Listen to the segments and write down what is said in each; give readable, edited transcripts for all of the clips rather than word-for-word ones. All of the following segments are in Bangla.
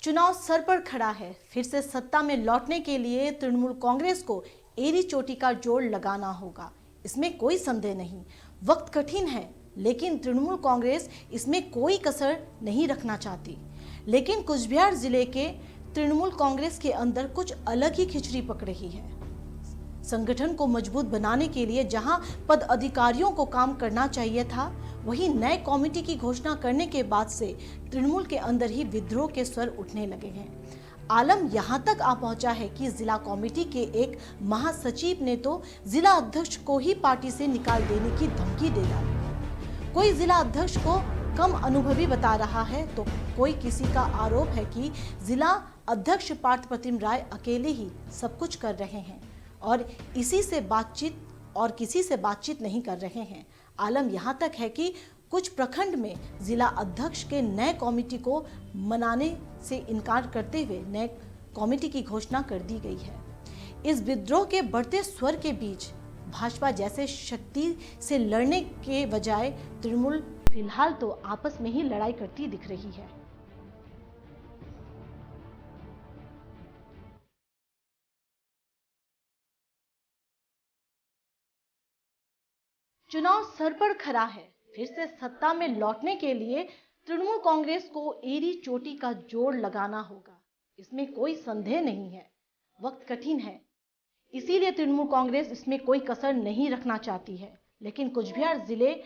चुनाव सर पर खड़ा है। फिर से सत्ता में लौटने के लिए तृणमूल कांग्रेस को एड़ी चोटी का जोड़ लगाना होगा, इसमें कोई संदेह नहीं। वक्त कठिन है, लेकिन तृणमूल कांग्रेस इसमें कोई कसर नहीं रखना चाहती। लेकिन कुचबिहार जिले के तृणमूल कांग्रेस के अंदर कुछ अलग ही खिचड़ी पक रही है। संगठन को मजबूत बनाने के लिए जहां पद अधिकारियों को काम करना चाहिए था, वहीं नए कमेटी की घोषणा करने के बाद से तृणमूल के अंदर ही विद्रोह के स्वर उठने लगे हैं। आलम यहां तक आ पहुंचा है कि जिला कमेटी के एक महासचिव ने तो जिला अध्यक्ष को ही पार्टी से निकाल देने की धमकी दे डाली। कोई जिला अध्यक्ष को कम अनुभवी बता रहा है, तो कोई किसी का आरोप है कि जिला अध्यक्ष पार्थ प्रतिम राय अकेले ही सब कुछ कर रहे हैं और किसी से बातचीत नहीं कर रहे हैं। आलम यहां तक है कि कुछ प्रखंड में जिला अध्यक्ष के नए कमेटी को मनाने से इनकार करते हुए नए कमेटी की घोषणा कर दी गई है। इस विद्रोह के बढ़ते स्वर के बीच भाजपा जैसे शक्ति से लड़ने के बजाय तृणमूल फिलहाल तो आपस में ही लड़ाई करती दिख रही है। चुनाव सर पर खड़ा है। फिर से सत्ता में लौटने के लिए तृणमूल कांग्रेस को एड़ी चोटी का जोड़ लगाना होगा, इसमें कोई संदेह नहीं है। वक्त कठिन है, इसीलिए तृणमूल कांग्रेस इसमें कोई कसर नहीं रखना चाहती है। लेकिन कुचबिहार जिले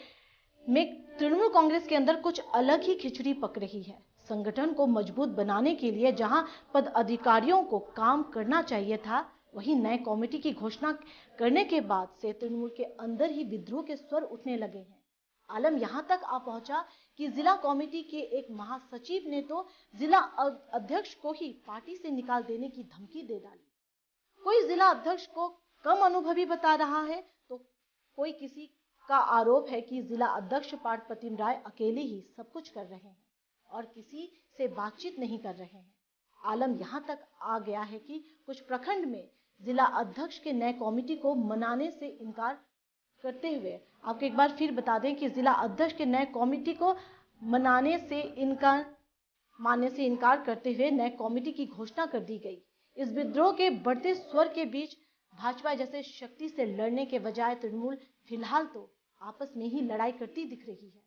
में तृणमूल कांग्रेस के अंदर कुछ अलग ही खिचड़ी पक रही है। संगठन को मजबूत बनाने के लिए जहां पद अधिकारियों को काम करना चाहिए था, वहीं नए कमेटी की घोषणा करने के बाद से तृणमूल के अंदर ही विद्रोह के स्वर उठने लगे हैं। आलम यहां तक आ पहुंचा कि जिला कमेटी के एक महासचिव ने तो जिला अध्यक्ष को ही पार्टी से निकाल देने की धमकी दे डाली। कोई जिला अध्यक्ष को कम अनुभवी बता रहा है, तो कोई किसी का आरोप है कि जिला अध्यक्ष पार्थ प्रतिम राय अकेले ही सब कुछ कर रहे हैं और किसी से बातचीत नहीं कर रहे हैं। आलम यहां तक आ गया है कि कुछ प्रखंड में जिला अध्यक्ष के नए कमेटी को मनाने से इनकार करते हुए, आपको एक बार फिर बता दें कि जिला अध्यक्ष के नए कमेटी को मानने से इनकार करते हुए नए कमेटी की घोषणा कर दी गई। इस विद्रोह के बढ़ते स्वर के बीच भाजपा जैसे शक्ति से लड़ने के बजाय तृणमूल फिलहाल तो आपस में ही लड़ाई करती दिख रही है।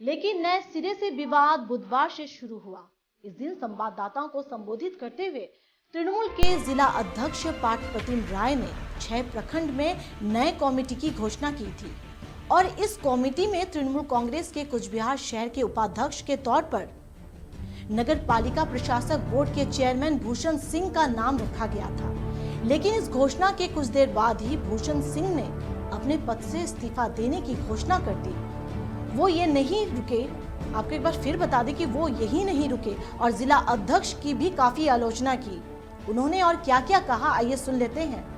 लेकिन नए सिरे से विवाद बुधवार से शुरू हुआ। इस दिन संवाददाताओं को संबोधित करते हुए तृणमूल के जिला अध्यक्ष पार्थ प्रतिम राय ने 6 प्रखंड में नए कमेटी की घोषणा की थी और इस कमेटी में तृणमूल कांग्रेस के कुचबिहार शहर के उपाध्यक्ष के तौर पर नगर पालिका प्रशासक बोर्ड के चेयरमैन भूषण सिंह का नाम रखा गया था। लेकिन इस घोषणा के कुछ देर बाद ही भूषण सिंह ने अपने पद से इस्तीफा देने की घोषणा कर दी। वो ये नहीं रुके, आपको एक बार फिर बता दें कि वो यही नहीं रुके और जिला अध्यक्ष की भी काफी आलोचना की। उन्होंने और क्या क्या कहा, आइए सुन लेते हैं।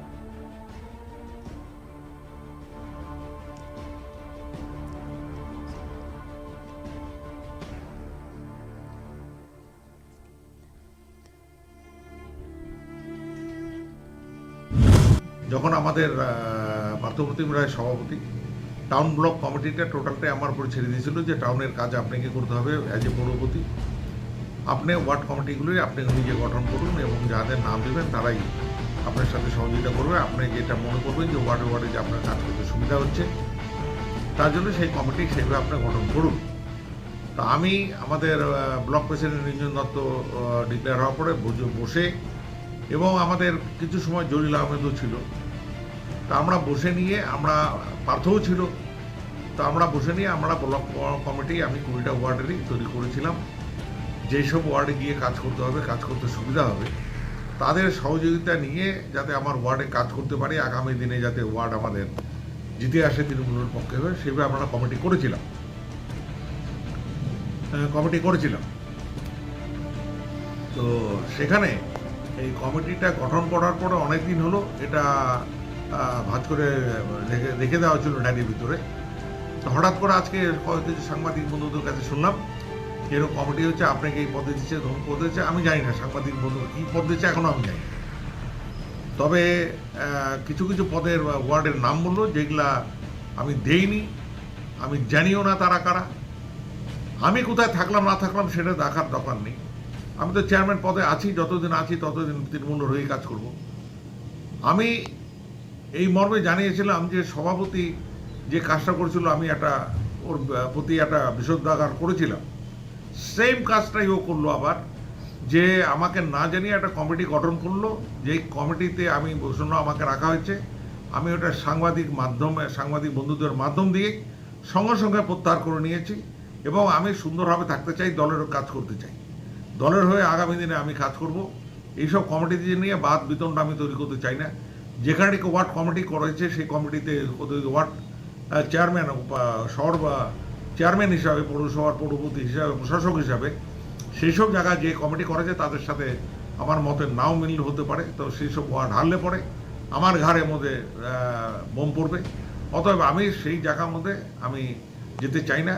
যখন আমাদের পার্থপ্রতিম রায় সভাপতি টাউন ব্লক কমিটিটা টোটালটাই আমার উপর ছেড়ে দিয়েছিল যে টাউনের কাজ আপনাকে করতে হবে অ্যাজ এ পৌরপতি। আপনি ওয়ার্ড কমিটিগুলি আপনি নিজে গঠন করুন এবং যাদের নাম দেবেন তারাই আপনার সাথে সহযোগিতা করবে। আপনি যেটা মনে করবেন যে ওয়ার্ডে ওয়ার্ডে যে আপনার কাজ করতে সুবিধা হচ্ছে, তার জন্য সেই কমিটি সেইভাবে আপনি গঠন করুন। তো আমি আমাদের ব্লক প্রেসিডেন্ট নিরঞ্জন দত্ত ডিক্লেয়ার হওয়ার পরে বসে এবং আমাদের কিছু সময় জলিল আহমেদও ছিল, তা আমরা বসে নিয়ে আমরা পার্থও ছিল, তো আমরা বসে নিয়ে আমরা ব্লক কমিটি আমি 20টা ওয়ার্ডেরই তৈরি করেছিলাম। যেসব ওয়ার্ডে গিয়ে কাজ করতে হবে, কাজ করতে সুবিধা হবে, তাদের সহযোগিতা নিয়ে যাতে আমার ওয়ার্ডে কাজ করতে পারি, আগামী দিনে যাতে ওয়ার্ড আমাদের জিতে আসে তৃণমূলের পক্ষে হবে, সেভাবে আমরা কমিটি করেছিলাম। তো সেখানে এই কমিটিটা গঠন করার পরে অনেক দিন হলো এটা ভাঁজ করে রেখে দেওয়া হচ্ছিল ডায়েরির ভিতরে। তো হঠাৎ করে আজকে কিছু সাংবাদিক বন্ধুদের কাছে শুনলাম এরকম কমিটি হচ্ছে, আপনাকে এই পদে দিচ্ছে, ধরুন পদে দিচ্ছে। আমি জানি না সাংবাদিক বন্ধু কী পদ দিচ্ছে, এখনও আমি জানি না। তবে কিছু কিছু পদের ওয়ার্ডের নাম বললো যেগুলা আমি দেইনি, আমি জানিও না তারা কারা, আমি কোথায় থাকলাম না থাকলাম সেটা দেখার দরকার নেই। আমি তো চেয়ারম্যান পদে আছি, যতদিন আছি ততদিন তৃণমূলের হয়ে কাজ করব। আমি এই মর্মে জানিয়েছিলাম যে সভাপতি যে কাজটা করেছিল আমি একটা ওর প্রতি একটা বিষোদ্গার করেছিলাম, সেম কাজটাই ও করলো আবার, যে আমাকে না জানিয়ে একটা কমিটি গঠন করলো, যেই কমিটিতে আমি জন্য আমাকে রাখা হয়েছে। আমি ওটা সাংবাদিক বন্ধুদের মাধ্যম দিয়ে সঙ্গে সঙ্গে প্রত্যাহার করে নিয়েছি এবং আমি সুন্দরভাবে থাকতে চাই, দলের কাজ করতে চাই, দলের হয়ে আগামী দিনে আমি কাজ করব। এইসব কমিটি নিয়ে বাদ বিতণ্ডা আমি তৈরি করতে চাই না। যেখানে ওয়ার্ড কমিটি করেছে সেই কমিটিতে ওয়ার্ড চেয়ারম্যান, শহর বা চেয়ারম্যান হিসাবে, পৌরসভার পৌরপতি হিসাবে, প্রশাসক হিসাবে সেই সব জায়গায় যে কমিটি করেছে তাদের সাথে আমার মতের নাও মিল হতে পারে। তো সেই সব ওয়ার্ড হারলে পরে আমার ঘাড়ের মধ্যে বোম পড়বে। অতএব আমি সেই জায়গার মধ্যে আমি যেতে চাই না।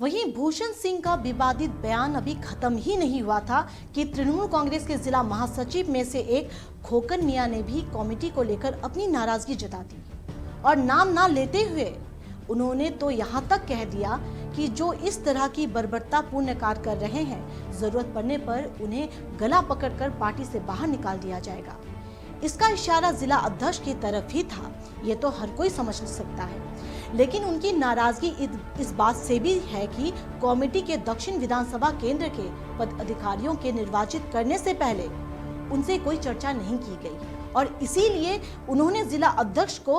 वहीं भूषण सिंह का विवादित बयान अभी खत्म ही नहीं हुआ था कि तृणमूल कांग्रेस के जिला महासचिव में से एक खोकन मियां ने भी कमेटी को लेकर अपनी नाराजगी जता दी और नाम ना लेते हुए उन्होंने तो यहां तक कह दिया कि जो इस तरह की बर्बरतापूर्ण कार्य कर रहे हैं, जरूरत पड़ने पर उन्हें गला पकड़कर पार्टी से बाहर निकाल दिया जाएगा। इसका इशारा जिला अध्यक्ष की तरफ ही था, ये तो हर कोई समझ सकता है। लेकिन उनकी नाराजगी इस बात से भी है कि कमेटी के दक्षिण विधानसभा केंद्र के पद अधिकारियों के निर्वाचित करने से पहले उनसे कोई चर्चा नहीं की गई और इसीलिए उन्होंने जिला अध्यक्ष को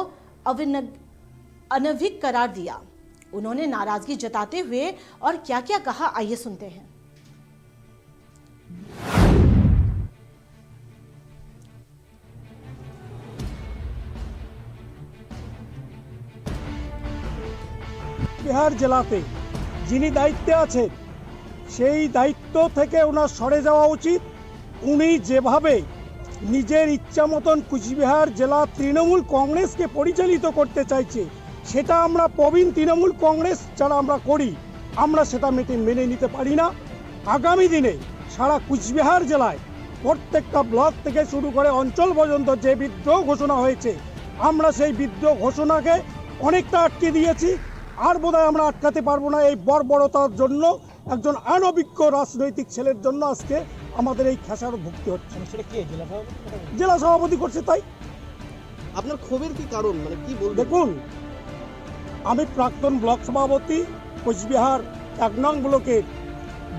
अनभिज्ञ करार दिया। उन्होंने नाराजगी जताते हुए और क्या क्या कहा, आइए सुनते हैं। বিহার জেলাতে যিনি দায়িত্বে আছেন সেই দায়িত্ব থেকে ওনার সরে যাওয়া উচিত। উনি যেভাবে নিজের ইচ্ছা মতন কুচবিহার জেলা তৃণমূল কংগ্রেসকে পরিচালিত করতে চাইছে, সেটা আমরা প্রবীণ তৃণমূল কংগ্রেস যারা আমরা করি, আমরা সেটা মেনে নিতে পারি না। আগামী দিনে সারা কুচবিহার জেলায় প্রত্যেকটা ব্লক থেকে শুরু করে অঞ্চল পর্যন্ত যে বিদ্রোহ ঘোষণা হয়েছে, আমরা সেই বিদ্রোহ ঘোষণাকে অনেকটা আটকে দিয়েছি। আর বোধহয় আমরা আটকাতে পারবো না। এই বর্বরতার জন্য একজন অনভিজ্ঞ রাজনৈতিক ছেলের জন্য আজকে আমাদের এই খেসারত ভুগতে হচ্ছে। জেলা সভাপতি করছে তাই। আপনার ক্ষোভের কি কারণ, মানে কি বলবেন? দেখুন, আমি প্রাক্তন ব্লক সভাপতি, কোচবিহার 1 নং ব্লকের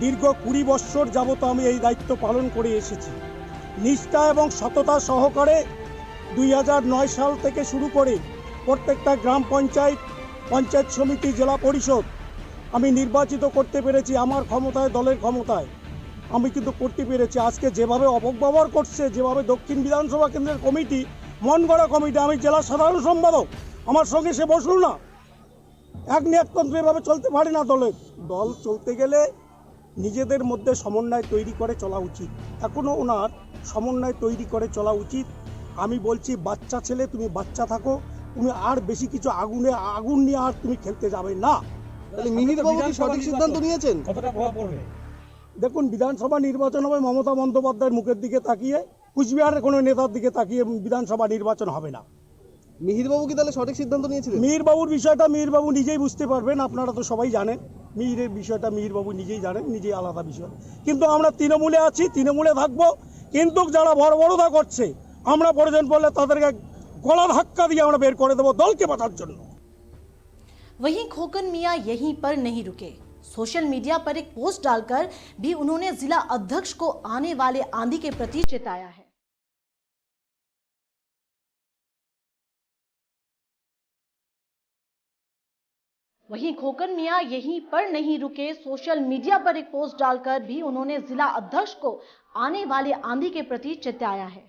দীর্ঘ 20 বছর যাবত আমি এই দায়িত্ব পালন করে এসেছি নিষ্ঠা এবং সততা সহকারে। 2009 সাল থেকে শুরু করে প্রত্যেকটা গ্রাম পঞ্চায়েত, পঞ্চায়েত সমিতি, জেলা পরিষদ আমি নির্বাচিত করতে পেরেছি। আমার ক্ষমতায়, দলের ক্ষমতায় আমি কিন্তু করতে পেরেছি। আজকে যেভাবে অপব্যবহার করছে, যেভাবে দক্ষিণ বিধানসভা কেন্দ্রের কমিটি, মন গড়া কমিটি, আমি জেলা সাধারণ সম্পাদক, আমার সঙ্গে সে বসল না। এক নিয়ন্ত্রণ এভাবে চলতে পারে না। দল চলতে গেলে নিজেদের মধ্যে সমন্বয় তৈরি করে চলা উচিত। এখনও ওনার সমন্বয় তৈরি করে চলা উচিত। আমি বলছি, বাচ্চা ছেলে, তুমি বাচ্চা থাকো, তুমি আর বেশি কিছু আগুন নিয়ে আর তুমি খেলতে যাবে না। তাহলে মিহির বাবু কি সঠিক সিদ্ধান্ত নিয়েছেন? দেখুন, বিধানসভা নির্বাচন হবে মমতা বন্দ্যোপাধ্যায়ের মুখের দিকে তাকিয়ে, কুচবিহারের কোনো নেতার দিকে তাকিয়ে বিধানসভা নির্বাচন হবে না। মিহির বাবু কি তাহলে সঠিক সিদ্ধান্ত নিয়েছিলেন? মিহির বাবুর বিষয়টা মিহির বাবু নিজেই বুঝতে পারবেন। আপনারা তো সবাই জানেন মিহিরের বিষয়টা, মিহির বাবু নিজেই জানেন, নিজেই আলাদা বিষয়। কিন্তু আমরা তৃণমূলে আছি, তৃণমূলে থাকবো। কিন্তু যারা বর্বরতা করছে, আমরা প্রয়োজন পড়লে তাদেরকে গলা ধাক্কা দিয়ে আমরা বের করে দেবো দলকে বাঁচার জন্য। वहीं खोकन मियां यहीं पर नहीं रुके। सोशल मीडिया पर एक पोस्ट डालकर भी उन्होंने जिला अध्यक्ष को आने वाले आंधी के प्रति चेताया है। वहीं खोकन मियां यहीं पर नहीं रुके। सोशल मीडिया पर एक पोस्ट डालकर भी उन्होंने जिला अध्यक्ष को आने वाले आंधी के प्रति चेताया है।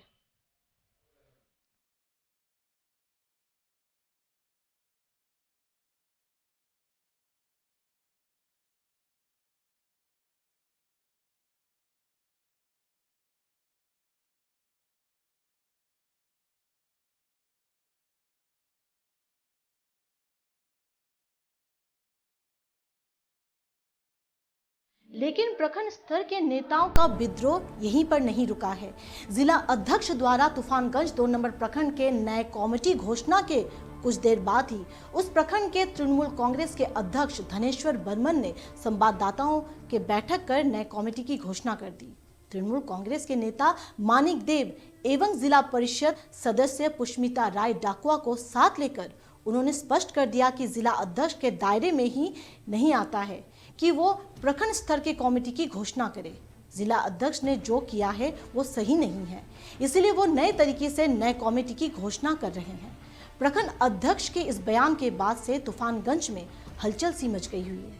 लेकिन प्रखंड स्तर के नेताओं का विद्रोह यहीं पर नहीं रुका है। जिला अध्यक्ष द्वारा तूफानगंज 2 नंबर प्रखंड के नए कमेटी घोषणा के कुछ देर बाद ही उस प्रखंड के तृणमूल कांग्रेस के अध्यक्ष धनेश्वर बर्मन ने संवाददाताओं के बैठक कर नए कमेटी की घोषणा कर दी। तृणमूल कांग्रेस के नेता मानिक देव एवं जिला परिषद सदस्य पुष्मिता राय डाकुआ को साथ लेकर उन्होंने स्पष्ट कर दिया कि जिला अध्यक्ष के दायरे में ही नहीं आता है कि वो प्रखंड स्तर के कमेटी की घोषणा करे। जिला अध्यक्ष ने जो किया है वो सही नहीं है, इसलिए वो नए तरीके से नए कमेटी की घोषणा कर रहे हैं। प्रखंड अध्यक्ष के इस बयान के बाद से तूफानगंज में हलचल सी मच गई हुई है।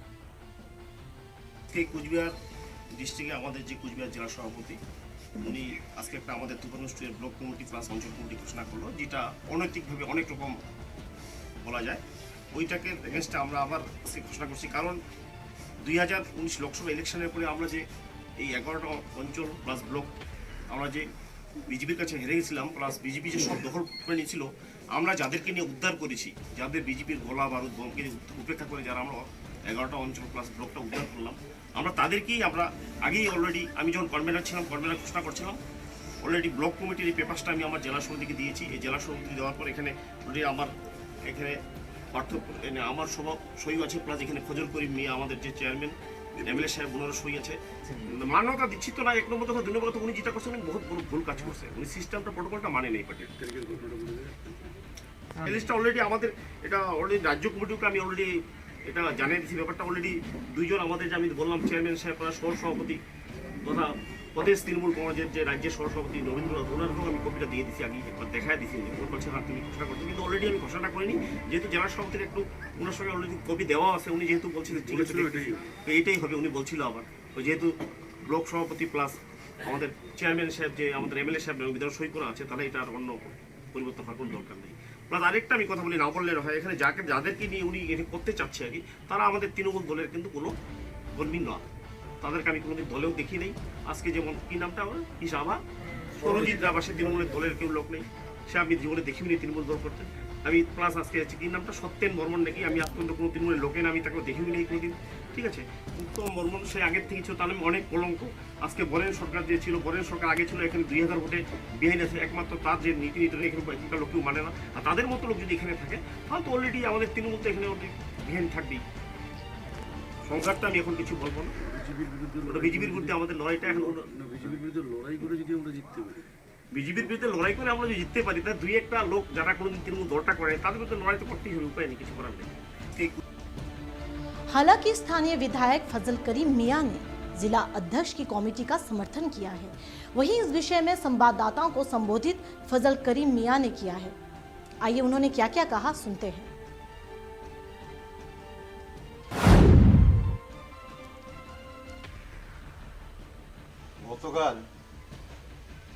কুচবিহার ডিস্ট্রিক্টে আমাদের যে কুচবিহার জেলা সভাপতি উনি আজকে একটা আমাদের তুফানগঞ্জ ব্লক কমিটি প্লাস অঞ্চল কমিটি ঘোষণা করলো, যেটা অনৈতিকভাবে অনেক রকম বলা যায়। ওইটাকে এগেনস্টে আমরা আবার আজকে ঘোষণা করছি, কারণ 2019 লোকসভা ইলেকশনের পরে আমরা যে এই 11টা অঞ্চল প্লাস ব্লক আমরা যে বিজেপির কাছে হেরে গেছিলাম, প্লাস বিজেপি যে সব দখল করে নিয়েছিল, আমরা যাদেরকে নিয়ে উদ্ধার করেছি, যাদের বিজেপির গোলা বারুদ বমকে উপেক্ষা করে যারা আমরা 11টা অঞ্চল প্লাস ব্লকটা উদ্ধার করলাম, আমরা তাদেরকেই আমরা আগেই অলরেডি আমি যখন কনভেনার ছিলাম কনভেনার ঘোষণা করছিলাম, অলরেডি ব্লক কমিটির এই পেপারসটা আমি আমার জেলা সমিতিকে দিয়েছি। এই জেলা সমিতি দেওয়ার পর এখানে অলরেডি আমার এখানে আমার সই আছে, প্লাস এখানে ফজল করিম মিয়া আমাদের যে চেয়ারম্যান এমএলএ সাহেব ওনারও সই আছে। মান্যতা দিচ্ছি তো না, এক নম্বর কথা, 2 নম্বর কথা, উনি যেটা করছেন বহুত বড় ভুল কাজ করছে। উনি সিস্টেমটা প্রোটোকলটা মানে নেই পার্টি। এই লিস্টটা অলরেডি আমাদের এটা অলরেডি রাজ্য কমিটিকে আমি অলরেডি এটা জানিয়ে দিচ্ছি। ব্যাপারটা অলরেডি 2 জন আমাদের যে আমি বললাম চেয়ারম্যান সাহেব সহ সভাপতি তথা প্রদেশ তৃণমূল কংগ্রেসের যে রাজ্যের সহসভাপতি রবীন্দ্রনাথ ওনারকেও আমি কপিটা দিয়ে দিচ্ছি, আগে একবার দেখায় দিচ্ছি। ওর বলছে না তুমি ঘোষণা করছো, কিন্তু অলরেডি আমি ঘোষণা করিনি, যেহেতু জেলা সভাপতির একটু ওনার সঙ্গে অলরেডি কপি দেওয়া আছে। উনি যেহেতু বলছিলেন ঠিক আছে এইটাই হবে, উনি বলছিল আবার ওই যেহেতু ব্লক সভাপতি প্লাস আমাদের চেয়ারম্যান সাহেব যে আমাদের এমএলএ সাহেব বিধান সই করা আছে, তাহলে এটা আর অন্য পরিবর্তন হওয়ার কোনো দরকার নেই। প্লাস আরেকটা আমি কথা বলি, না বললে হয়, এখানে যাদেরকে নিয়ে উনি এটা করতে চাচ্ছে আর কি, তারা আমাদের তৃণমূল দলের কিন্তু কোনো কর্মী নয়, তাদেরকে আমি কোনোদিন দলেও দেখি নেই। আজকে যেমন কি নামটা আমার কি সাভা সরজিৎ রাবাসে তৃণমূলের দলের কেউ লোক নেই, সে আমি জীবনে দেখিনি তৃণমূল দল করতে। আমি প্লাস আজকে হচ্ছে কি নামটা সত্যেন বর্মন নাকি, আমি আত্মন্ত কোনো তৃণমূলের লোকের আমি তাকে দেখিনি নেই কোনোদিন, ঠিক আছে। উত্তম বর্মন সে আগের থেকে ছিল, তাহলে অনেক কলঙ্ক। আজকে বরেন সরকার যে ছিল, বরেন সরকার আগে ছিল এখানে 2000 ভোটে বিহাইন্ড আছে, একমাত্র তার যে নীতি এখানে এখানকার লোক কেউ মানে না। আর তাদের মতো লোক যদি এখানে থাকে তাহলে তো অলরেডি আমাদের তৃণমূল তো এখানে অলরেডি বিহাইন্ড থাকবেই। সংঘাতটা আমি এখন কিছু বলবো না, বিজেপির বিরুদ্ধে আমাদের লড়াইটা এখন বিজেপির বিরুদ্ধে লড়াই করে যদি আমরা জিততে পারি, বিজেপির বিরুদ্ধে লড়াই করে আমরা যদি জিততে পারি, তার 2-1টা লোক যারা কোনোদিন তৃণমূল দলটা করে তাদের বিরুদ্ধে লড়াই তো করতেই হবে, উপায় নেই, কিছু করার নেই। हालांकि स्थानीय विधायक फजल करीम मियां ने जिला अध्यक्ष की कमेटी का समर्थन किया है। वहीं इस विषय में संवाददाताओं को संबोधित फजल करीम मियां ने किया है। आइए उन्होंने क्या क्या कहा, सुनते हैं। গতকাল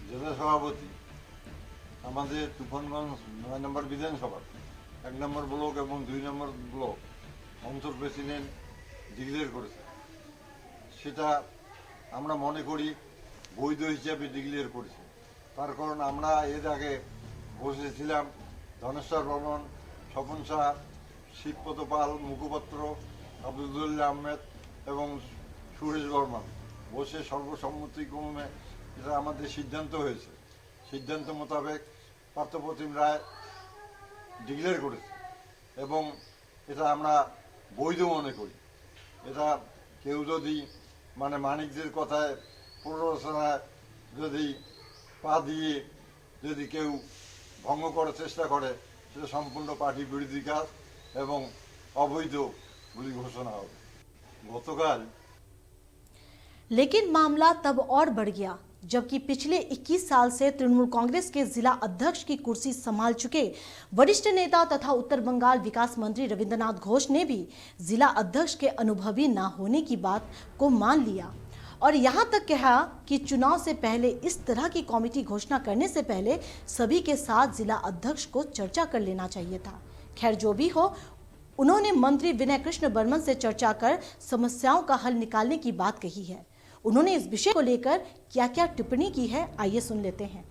জেলা সভাপতি আমাদের তুফানগঞ্জ 9 নম্বর বিধানসভা 1 নম্বর ব্লক এবং 2 নম্বর ব্লক অঞ্চল প্রেসিডেন্ট ডিক্লেয়ার করেছে। সেটা আমরা মনে করি বৈধ হিসাবে ডিক্লেয়ার করেছে। তার কারণ আমরা এর আগে বসেছিলাম ধনেশ্বর বর্মন, স্বপন শাহ, শিবপদ পাল, মুখপাত্র, আব্দুল্লাহ আহমেদ এবং সুরেশ বর্মন বসে সর্বসম্মতিক্রমে এটা আমাদের সিদ্ধান্ত হয়েছে। সিদ্ধান্ত মোতাবেক পার্থপ্রতিম রায় ডিক্লেয়ার করেছে এবং এটা আমরা বৈধ মনে করি। এটা কেউ যদি মানে মানিকদের কথায় প্ররোচনায় যদি পা দিয়ে যদি কেউ ভঙ্গ করার চেষ্টা করে, সেটা সম্পূর্ণ পার্টি বিরোধী কাজ এবং অবৈধ বলে ঘোষণা হবে। গতকাল लेकिन मामला तब और बढ़ गया जबकि पिछले 21 साल से तृणमूल कांग्रेस के जिला अध्यक्ष की कुर्सी संभाल चुके वरिष्ठ नेता तथा उत्तर बंगाल विकास मंत्री रविंद्रनाथ घोष ने भी जिला अध्यक्ष के अनुभवी न होने की बात को मान लिया और यहां तक कहा कि चुनाव से पहले इस तरह की कमेटी घोषणा करने से पहले सभी के साथ जिला अध्यक्ष को चर्चा कर लेना चाहिए था। खैर जो भी हो, उन्होंने मंत्री विनय कृष्ण बर्मन से चर्चा कर समस्याओं का हल निकालने की बात कही है। उन्होंने इस विषय को लेकर क्या क्या टिप्पणी की है, आइए सुन लेते हैं।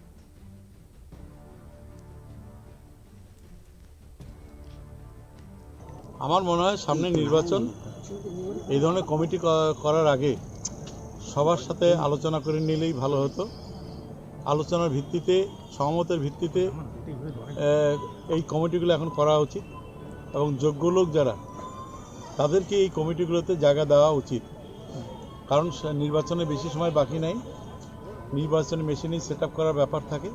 আমার মনে হয় সামনে নির্বাচন, এই ধরনের কমিটি করার আগে সবার সাথে আলোচনা করে নিলেই ভালো হতো। আলোচনার ভিত্তিতে, সহমতের ভিত্তিতে এই কমিটিগুলো এখন করা উচিত এবং যোগ্য লোক যারা তাদেরকে এই কমিটিগুলোতে জায়গা দেওয়া উচিত। কারণ নির্বাচনে বেশি সময় বাকি নাই, নির্বাচনী মেশিনই সেট আপ করার ব্যাপার থাকে।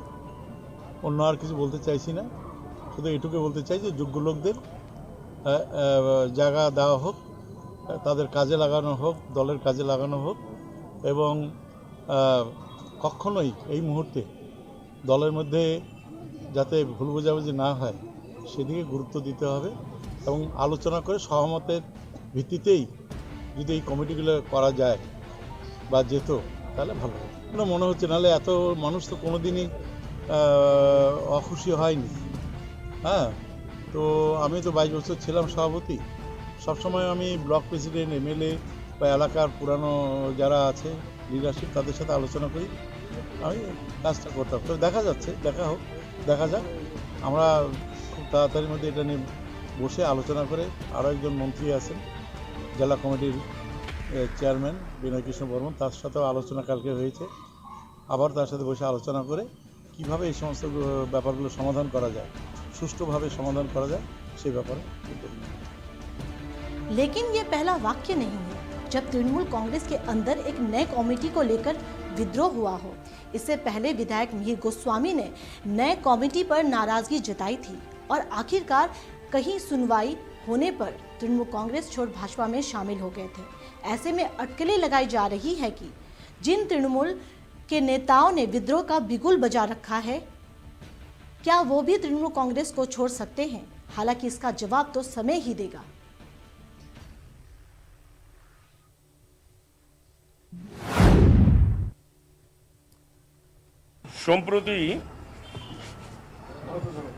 অন্য আর কিছু বলতে চাইছি না, শুধু এটুকু বলতে চাই যে যোগ্য লোকদের জায়গা দেওয়া হোক, তাদের কাজে লাগানো হোক, দলের কাজে লাগানো হোক এবং কখনোই এই মুহূর্তে দলের মধ্যে যাতে ভুল বোঝাবুঝি না হয় সেদিকে গুরুত্ব দিতে হবে এবং আলোচনা করে সহমতের ভিত্তিতেই যদি এই কমিটিগুলো করা যায় বা যেত তাহলে ভালো হবে। মনে হচ্ছে নাহলে এত মানুষ তো কোনোদিনই অখুশি হয়নি। হ্যাঁ, তো আমি তো 22 বছর ছিলাম সভাপতি, সবসময় আমি ব্লক প্রেসিডেন্ট, এমএলএ বা এলাকার পুরানো যারা আছে লিডারশিপ তাদের সাথে আলোচনা করি আমি কাজটা করতাম। তো দেখা যাচ্ছে, দেখা যাক। আমরা খুব তাড়াতাড়ির মধ্যে এটা নিয়ে বসে আলোচনা করে, আরও একজন মন্ত্রী আছেন জেলা কমিটির চেয়ারম্যান বিনয় কৃষ্ণ বর্মন, তার সাথেও আলোচনা কালকে হয়েছে। আবার তার সাথে বসে আলোচনা করে কিভাবে এই সমস্ত ব্যাপারগুলো সমাধান করা যায়, সুষ্ঠুভাবে সমাধান করা যায় সেই ব্যাপারে। लेकिन ये पहला वाक्य नहीं है जब तृणमूल कांग्रेस के अंदर एक नए कमेटी को लेकर विद्रोह हुआ हो। इससे पहले विधायक मिहिर गोस्वामी ने नए कमेटी पर नाराजगी जताई थी और आखिरकार कहीं सुनवाई होने पर तृणमूल कांग्रेस छोड़ भाजपा में शामिल हो गए थे। ऐसे में अटकलें लगाई जा रही है कि जिन तृणमूल के नेताओं ने विद्रोह का बिगुल बजा रखा है, क्या वो भी तृणमूल कांग्रेस को छोड़ सकते हैं? हालांकि इसका जवाब तो समय ही देगा। সম্প্রতি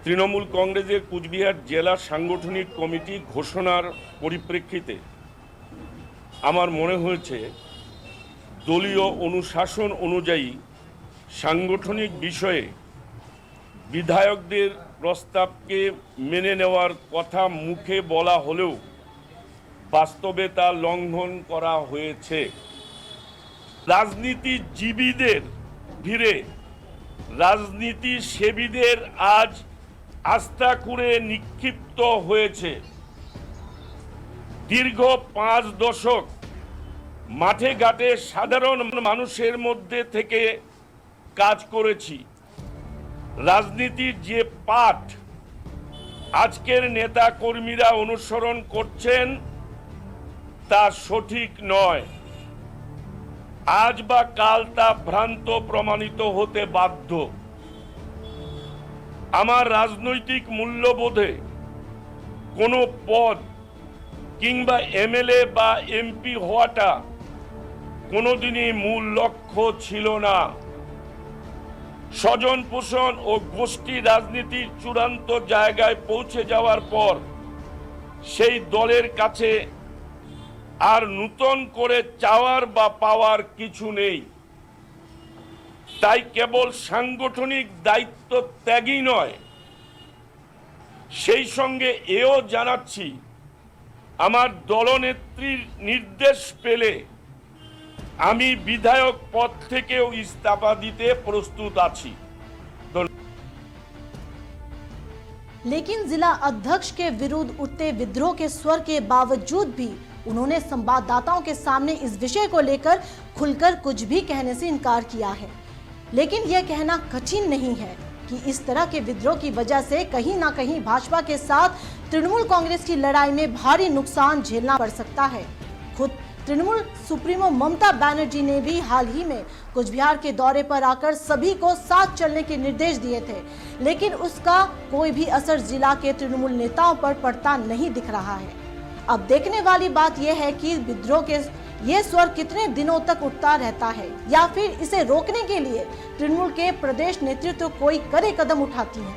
তৃণমূল কংগ্রেসের কুচবিহার জেলা সাংগঠনিক কমিটি ঘোষণার পরিপ্রেক্ষিতে আমার মনে হয়েছে দলীয় অনুশাসন অনুযায়ী সাংগঠনিক বিষয়ে বিধায়কদের প্রস্তাবকে মেনে নেওয়ার কথা মুখে বলা হলেও বাস্তবে তা লঙ্ঘন করা হয়েছে। রাজনীতিজীবীদের ভিড়ে রাজনীতি সেবীদের আজ আস্থা করে নিক্ষিপ্ত হয়েছে। দীর্ঘ 5 দশক মাঠে ঘাটে সাধারণ মানুষের মধ্যে থেকে কাজ করেছি। রাজনীতির যে পাঠ আজকের নেতা কর্মীরা অনুসরণ করছেন তা সঠিক নয়। আজ বা কাল তা ভ্রান্ত প্রমাণিত হতে বাধ্য। আমার রাজনৈতিক মূল্যবোধে কোনো পদ কিংবা এমএলএ বা এমপি হওয়াটা কোনোদিনই মূল লক্ষ্য ছিল না। স্বজন পোষণ ও গোষ্ঠী রাজনীতির চূড়ান্ত জায়গায় পৌঁছে যাওয়ার পর সেই দলের কাছে আর নূতন করে চাওয়ার বা পাওয়ার কিছু নেই। তাই কেবল সাংগঠনিক দায়িত্ব ত্যাগই নয়, সেই সঙ্গে এও জানাচ্ছি আমার দলনেত্রীর নির্দেশ পেলে আমি বিধায়ক পদ থেকেও ইস্তফা দিতে প্রস্তুত আছি। लेकिन जिला अध्यक्ष के विरुद्ध उठते विद्रोह के स्वर के बावजूद भी उन्होंने संवाददाताओं के सामने इस विषय को लेकर खुलकर कुछ भी कहने से इनकार किया है। लेकिन यह कहना कठिन नहीं है कि इस तरह के विद्रोह की वजह से कहीं ना कहीं भाजपा के साथ तृणमूल कांग्रेस की लड़ाई में भारी नुकसान झेलना पड़ सकता है। खुद तृणमूल सुप्रीमो ममता बनर्जी ने भी हाल ही में कुचबिहार के दौरे पर आकर सभी को साथ चलने के निर्देश दिए थे, लेकिन उसका कोई भी असर जिला के तृणमूल नेताओं पर पड़ता नहीं दिख रहा है। अब देखने वाली बात यह है कि विद्रोह के ये स्वर कितने दिनों तक उठता रहता है या फिर इसे रोकने के लिए तृणमूल के प्रदेश नेतृत्व कोई कड़े कदम उठाती है।